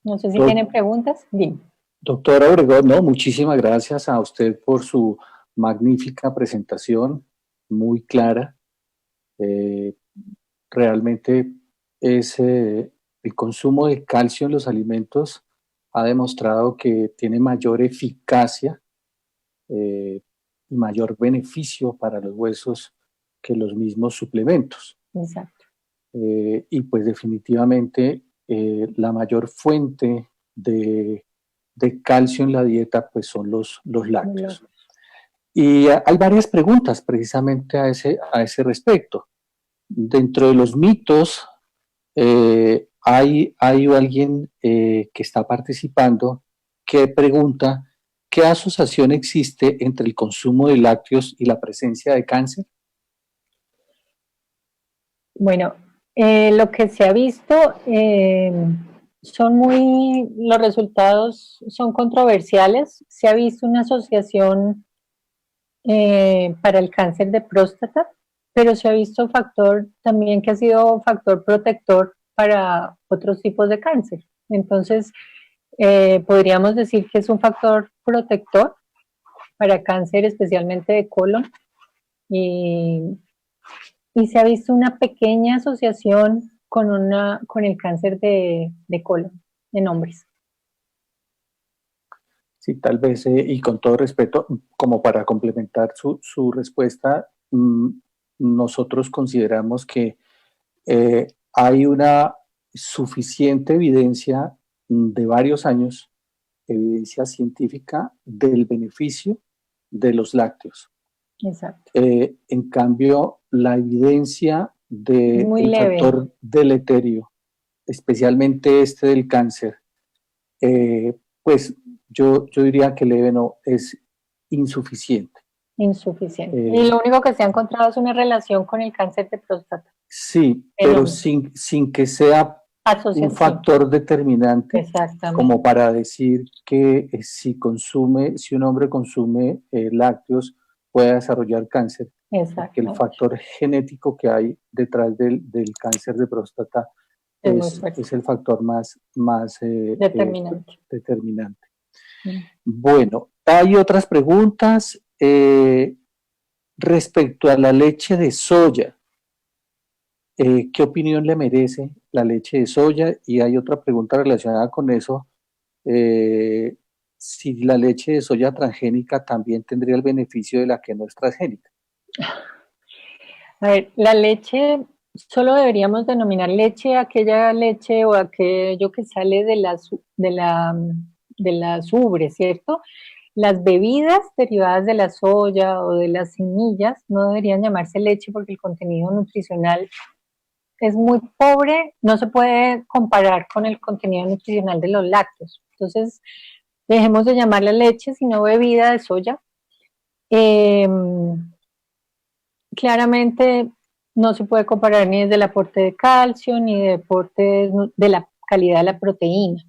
No sé si tienen preguntas. Dime. Doctora Obregón, no, muchísimas gracias a usted por su magnífica presentación, muy clara. Realmente es el consumo de calcio en los alimentos ha demostrado que tiene mayor eficacia y mayor beneficio para los huesos que los mismos suplementos. Exacto. Y pues definitivamente la mayor fuente de calcio en la dieta pues son los lácteos. Y hay varias preguntas precisamente a ese respecto. Dentro de los mitos hay alguien que está participando que pregunta ¿qué asociación existe entre el consumo de lácteos y la presencia de cáncer? Bueno, lo que se ha visto los resultados son controversiales. Se ha visto una asociación para el cáncer de próstata, pero se ha visto factor también que ha sido factor protector para otros tipos de cáncer. Entonces, podríamos decir que es un factor protector para cáncer, especialmente de colon, y se ha visto una pequeña asociación con el cáncer de colon en hombres. Sí, tal vez, y con todo respeto, como para complementar su respuesta, nosotros consideramos que hay una suficiente evidencia de varios años, evidencia científica del beneficio de los lácteos. Exacto. En cambio, la evidencia del factor deleterio, especialmente este del cáncer, pues yo diría que leve no es insuficiente. Insuficiente. Y lo único que se ha encontrado es una relación con el cáncer de próstata. Sí, pero sin que sea un factor determinante como para decir que si un hombre consume lácteos puede desarrollar cáncer. Porque el factor genético que hay detrás del cáncer de próstata es el factor más determinante. Bueno, hay otras preguntas respecto a la leche de soya. ¿Qué opinión le merece la leche de soya? Y hay otra pregunta relacionada con eso. Si la leche de soya transgénica también tendría el beneficio de la que no es transgénica. A ver, la leche, solo deberíamos denominar leche aquella leche o aquello que sale de las ubres, ¿cierto? Las bebidas derivadas de la soya o de las semillas no deberían llamarse leche porque el contenido nutricional es muy pobre, no se puede comparar con el contenido nutricional de los lácteos. Entonces, dejemos de llamarla leche, sino bebida de soya. Eh, Claramente no se puede comparar ni desde el aporte de calcio, ni de aporte de la calidad de la proteína.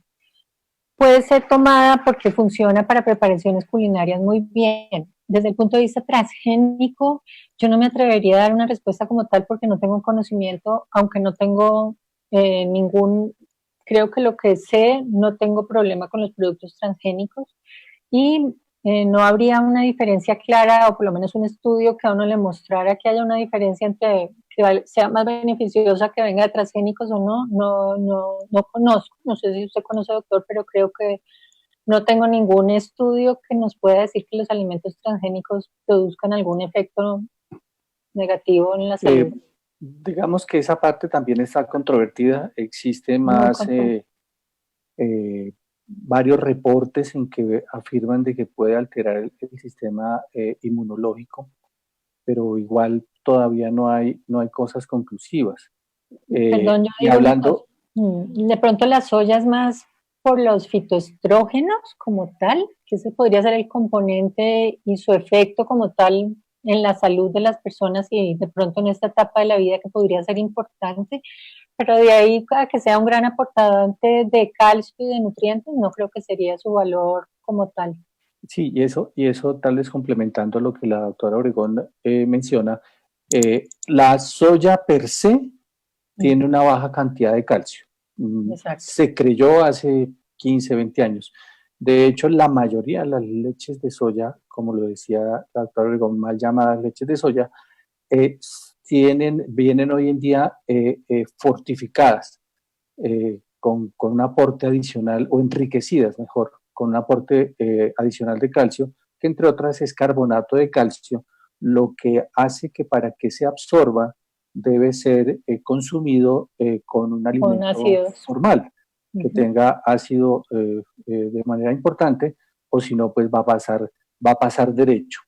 Puede ser tomada porque funciona para preparaciones culinarias muy bien. Desde el punto de vista transgénico, yo no me atrevería a dar una respuesta como tal porque no tengo un conocimiento, aunque no tengo creo que lo que sé, no tengo problema con los productos transgénicos y no habría una diferencia clara o por lo menos un estudio que a uno le mostrara que haya una diferencia entre que sea más beneficiosa que venga de transgénicos o no conozco, no sé si usted conoce, doctor, pero creo que no tengo ningún estudio que nos pueda decir que los alimentos transgénicos produzcan algún efecto negativo en la salud. Digamos que esa parte también está controvertida, existe más varios reportes en que afirman de que puede alterar el sistema inmunológico, pero igual todavía no hay cosas conclusivas. Perdón, yo y digo hablando... de pronto la soya es más por los fitoestrógenos como tal, que ese podría ser el componente y su efecto como tal en la salud de las personas y de pronto en esta etapa de la vida que podría ser importante, pero de ahí a que sea un gran aportante de calcio y de nutrientes, no creo que sería su valor como tal. Sí, y eso tal vez complementando lo que la doctora Obregón menciona, la soya per se tiene una baja cantidad de calcio. Se creyó hace 15, 20 años. De hecho, la mayoría de las leches de soya, como lo decía la doctora Obregón, mal llamadas leches de soya, vienen hoy en día fortificadas con un aporte adicional o enriquecidas, mejor, con un aporte adicional de calcio, que entre otras es carbonato de calcio, lo que hace que para que se absorba debe ser consumido con un alimento normal, que tenga ácido de manera importante, o si no, pues va a pasar derecho.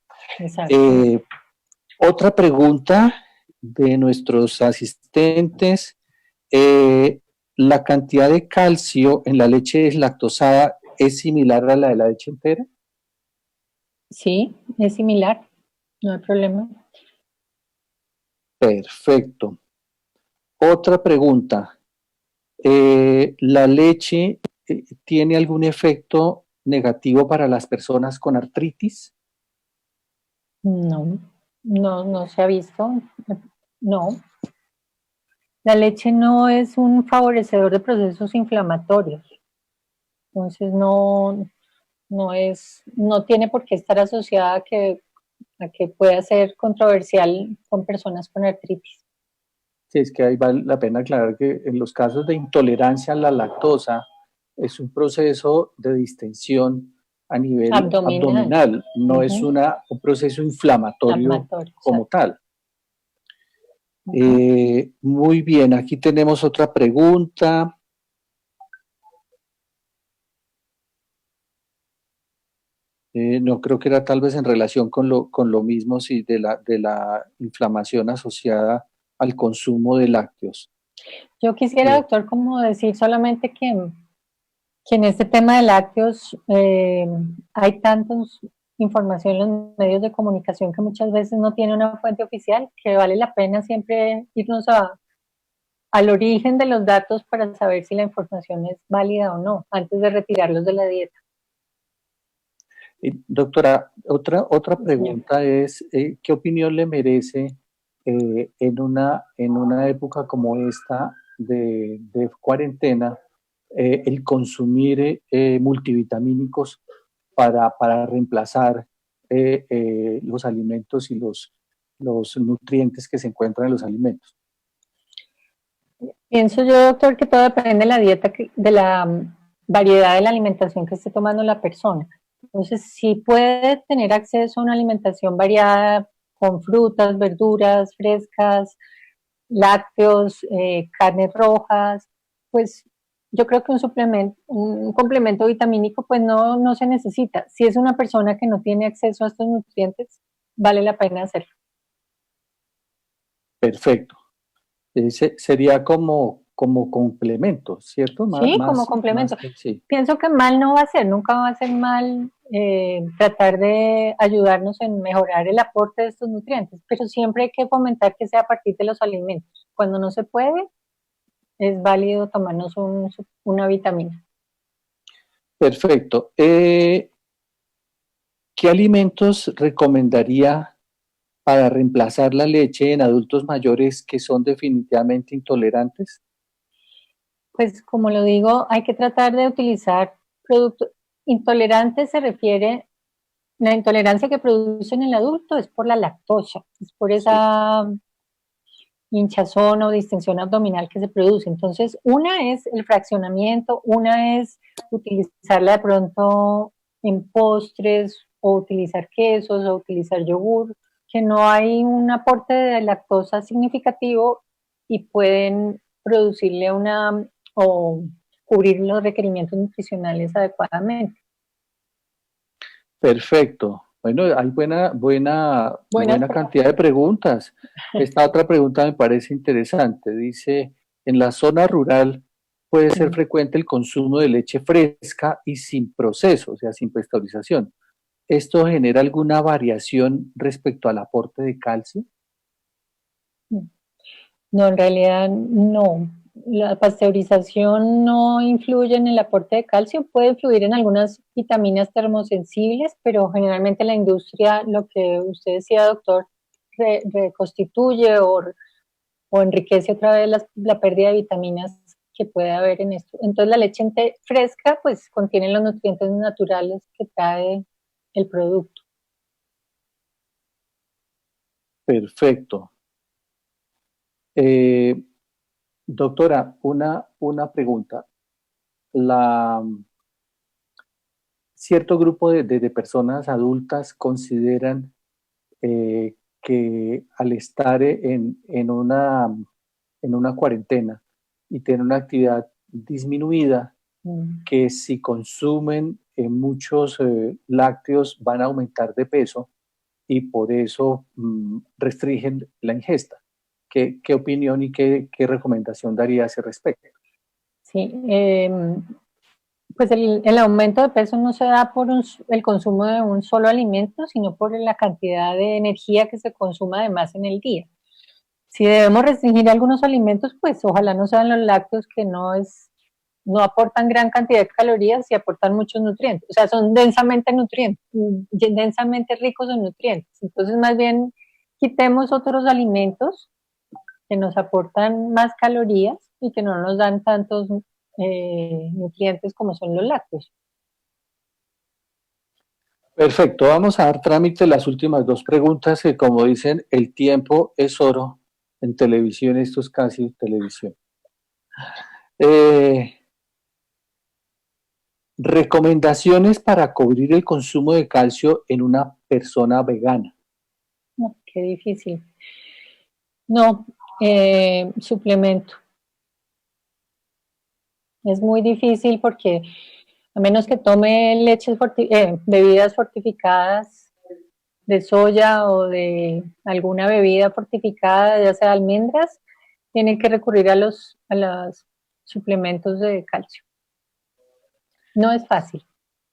Otra pregunta de nuestros asistentes. ¿La cantidad de calcio en la leche deslactosada es similar a la de la leche entera? Sí, es similar, no hay problema. Perfecto. Otra pregunta. ¿La leche tiene algún efecto negativo para las personas con artritis? No se ha visto. No. La leche no es un favorecedor de procesos inflamatorios. Entonces no tiene por qué estar asociada a que pueda ser controversial con personas con artritis. Sí, es que ahí vale la pena aclarar que en los casos de intolerancia a la lactosa es un proceso de distensión a nivel abdominal, no es un proceso inflamatorio como tal. Muy bien, aquí tenemos otra pregunta. No creo que era tal vez en relación con lo mismo, sí, de la inflamación asociada al consumo de lácteos. Yo quisiera, doctor, como decir solamente que en este tema de lácteos hay tantos información en los medios de comunicación que muchas veces no tiene una fuente oficial, que vale la pena siempre irnos al origen de los datos para saber si la información es válida o no, antes de retirarlos de la dieta. Doctora, otra pregunta es, ¿qué opinión le merece en una época como esta de cuarentena el consumir multivitamínicos para reemplazar los alimentos y los nutrientes que se encuentran en los alimentos? Pienso yo, doctor, que todo depende de la dieta, de la variedad de la alimentación que esté tomando la persona. Entonces, si puede tener acceso a una alimentación variada con frutas, verduras frescas, lácteos, carnes rojas, pues yo creo que un complemento vitamínico pues no se necesita. Si es una persona que no tiene acceso a estos nutrientes, vale la pena hacerlo. Perfecto. Ese sería como complemento, ¿cierto? Sí, como complemento. Sí. Pienso que mal no va a ser, nunca va a ser mal tratar de ayudarnos en mejorar el aporte de estos nutrientes, pero siempre hay que fomentar que sea a partir de los alimentos. Cuando no se puede, es válido tomarnos una vitamina. Perfecto. ¿Qué alimentos recomendaría para reemplazar la leche en adultos mayores que son definitivamente intolerantes? Pues como lo digo, hay que tratar de utilizar productos. Intolerantes se refiere, la intolerancia que produce en el adulto es por la lactosa, es por esa hinchazón o distensión abdominal que se produce. Entonces, una es el fraccionamiento, una es utilizarla de pronto en postres o utilizar quesos o utilizar yogur, que no hay un aporte de lactosa significativo y pueden producirle o cubrir los requerimientos nutricionales adecuadamente. Perfecto. Bueno, hay buena cantidad de preguntas. Esta otra pregunta me parece interesante. Dice, en la zona rural puede ser frecuente el consumo de leche fresca y sin proceso, o sea, sin pasteurización. ¿Esto genera alguna variación respecto al aporte de calcio? No, en realidad no. La pasteurización no influye en el aporte de calcio, puede influir en algunas vitaminas termosensibles, pero generalmente la industria, lo que usted decía, doctor, reconstituye o enriquece otra vez la pérdida de vitaminas que puede haber en esto. Entonces la leche fresca pues contiene los nutrientes naturales que trae el producto. Perfecto. Doctora, una pregunta. Cierto grupo de personas adultas consideran que al estar en una cuarentena y tener una actividad disminuida, que si consumen muchos lácteos van a aumentar de peso y por eso restringen la ingesta. ¿Qué opinión y qué recomendación daría a ese respecto? Sí, pues el aumento de peso no se da por el consumo de un solo alimento, sino por la cantidad de energía que se consuma además en el día. Si debemos restringir algunos alimentos, pues ojalá no sean los lácteos, que no aportan gran cantidad de calorías y aportan muchos nutrientes. O sea, son densamente densamente ricos en nutrientes. Entonces, más bien, quitemos otros alimentos que nos aportan más calorías y que no nos dan tantos nutrientes como son los lácteos. Perfecto, vamos a dar trámite a las últimas dos preguntas que, como dicen, el tiempo es oro en televisión, esto es casi televisión. Recomendaciones para cubrir el consumo de calcio en una persona vegana. No, qué difícil. No, suplemento. Es muy difícil porque a menos que tome bebidas fortificadas de soya o de alguna bebida fortificada, ya sea almendras, tiene que recurrir a los suplementos de calcio. No es fácil.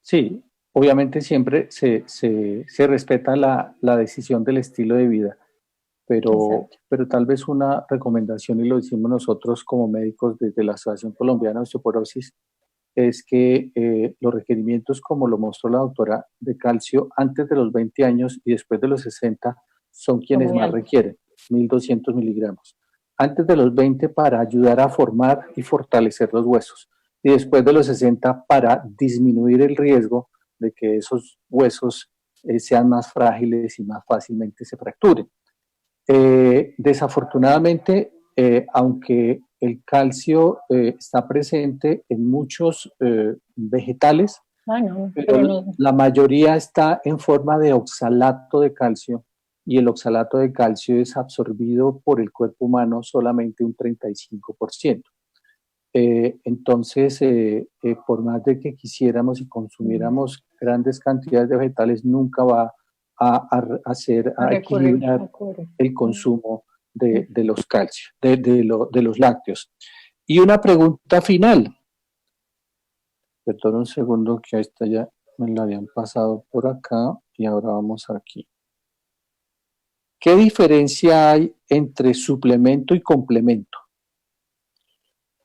Sí, obviamente siempre se respeta la decisión del estilo de vida, pero tal vez una recomendación, y lo decimos nosotros como médicos desde la Asociación Colombiana de Osteoporosis, es que los requerimientos, como lo mostró la doctora, de calcio antes de los 20 años y después de los 60 son quienes más requieren, 1.200 miligramos. Antes de los 20 para ayudar a formar y fortalecer los huesos y después de los 60 para disminuir el riesgo de que esos huesos sean más frágiles y más fácilmente se fracturen. Desafortunadamente, aunque el calcio está presente en muchos vegetales, pero la mayoría está en forma de oxalato de calcio, y el oxalato de calcio es absorbido por el cuerpo humano solamente un 35%. Entonces, por más de que quisiéramos y consumiéramos grandes cantidades de vegetales, nunca va a equilibrar el consumo de los calcios, de los lácteos. Y una pregunta final. Perdón un segundo, que esta ya me la habían pasado por acá y ahora vamos aquí. ¿Qué diferencia hay entre suplemento y complemento?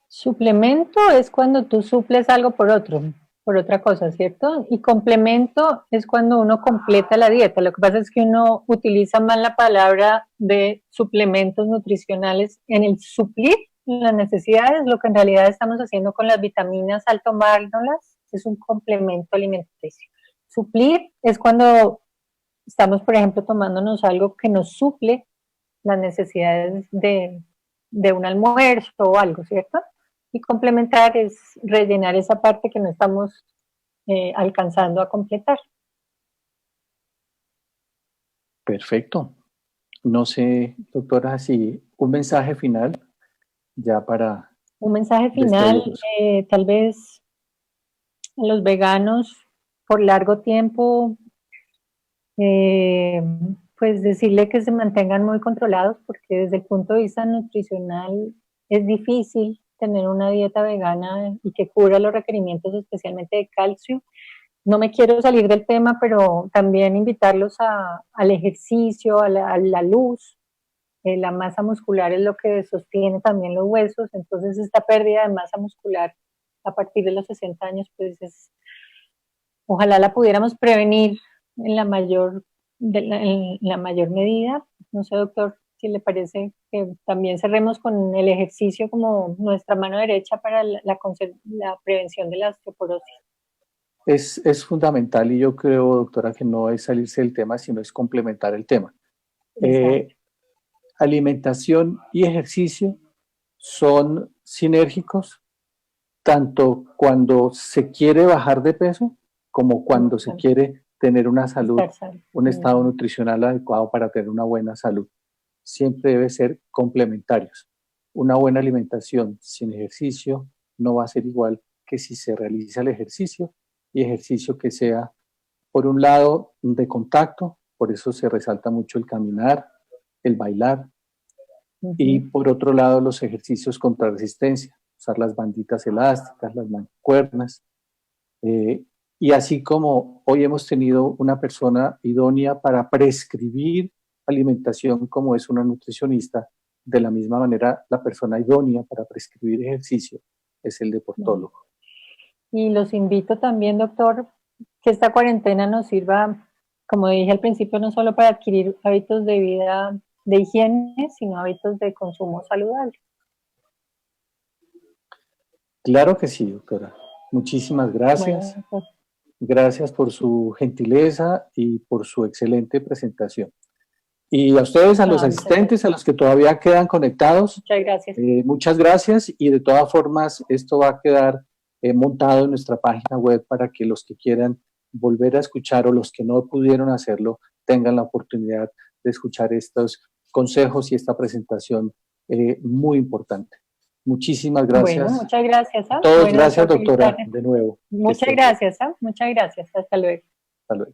Suplemento es cuando tú suples algo por otra cosa, ¿cierto? Y complemento es cuando uno completa la dieta. Lo que pasa es que uno utiliza mal la palabra de suplementos nutricionales en el suplir las necesidades. Lo que en realidad estamos haciendo con las vitaminas al tomárnoslas es un complemento alimenticio. Suplir es cuando estamos, por ejemplo, tomándonos algo que nos suple las necesidades de un almuerzo o algo, ¿cierto? Y complementar es rellenar esa parte que no estamos alcanzando a completar. Perfecto. No sé, doctora, si un mensaje final ya para... Un mensaje final, tal vez a los veganos por largo tiempo, pues decirle que se mantengan muy controlados, porque desde el punto de vista nutricional es difícil tener una dieta vegana y que cubra los requerimientos especialmente de calcio. No me quiero salir del tema, pero también invitarlos al ejercicio, a la luz. La masa muscular es lo que sostiene también los huesos, entonces esta pérdida de masa muscular a partir de los 60 años, pues ojalá la pudiéramos prevenir en la mayor medida. No sé, doctor, si le parece que también cerremos con el ejercicio como nuestra mano derecha para la prevención de la osteoporosis. Es fundamental, y yo creo, doctora, que no es salirse del tema, sino es complementar el tema. Alimentación y ejercicio son sinérgicos, tanto cuando se quiere bajar de peso como cuando se quiere tener una salud, un estado nutricional adecuado para tener una buena salud. Siempre debe ser complementarios. Una buena alimentación sin ejercicio no va a ser igual que si se realiza el ejercicio, y ejercicio que sea, por un lado, de contacto, por eso se resalta mucho el caminar, el bailar, y por otro lado los ejercicios contra resistencia, usar las banditas elásticas, las mancuernas, y así como hoy hemos tenido una persona idónea para prescribir alimentación como es una nutricionista, de la misma manera la persona idónea para prescribir ejercicio es el deportólogo. Y los invito también, doctor, que esta cuarentena nos sirva, como dije al principio, no solo para adquirir hábitos de vida de higiene, sino hábitos de consumo saludable. Claro que sí, doctora. Muchísimas gracias. Bueno, pues, gracias por su gentileza y por su excelente presentación. Y a ustedes, a los asistentes, a los que todavía quedan conectados, muchas gracias. Muchas gracias, y de todas formas esto va a quedar montado en nuestra página web para que los que quieran volver a escuchar o los que no pudieron hacerlo tengan la oportunidad de escuchar estos consejos y esta presentación muy importante. Muchísimas gracias. Bueno, muchas gracias. Todos, gracias, doctora, de nuevo. Muchas gracias. Muchas gracias. Hasta luego. Hasta luego.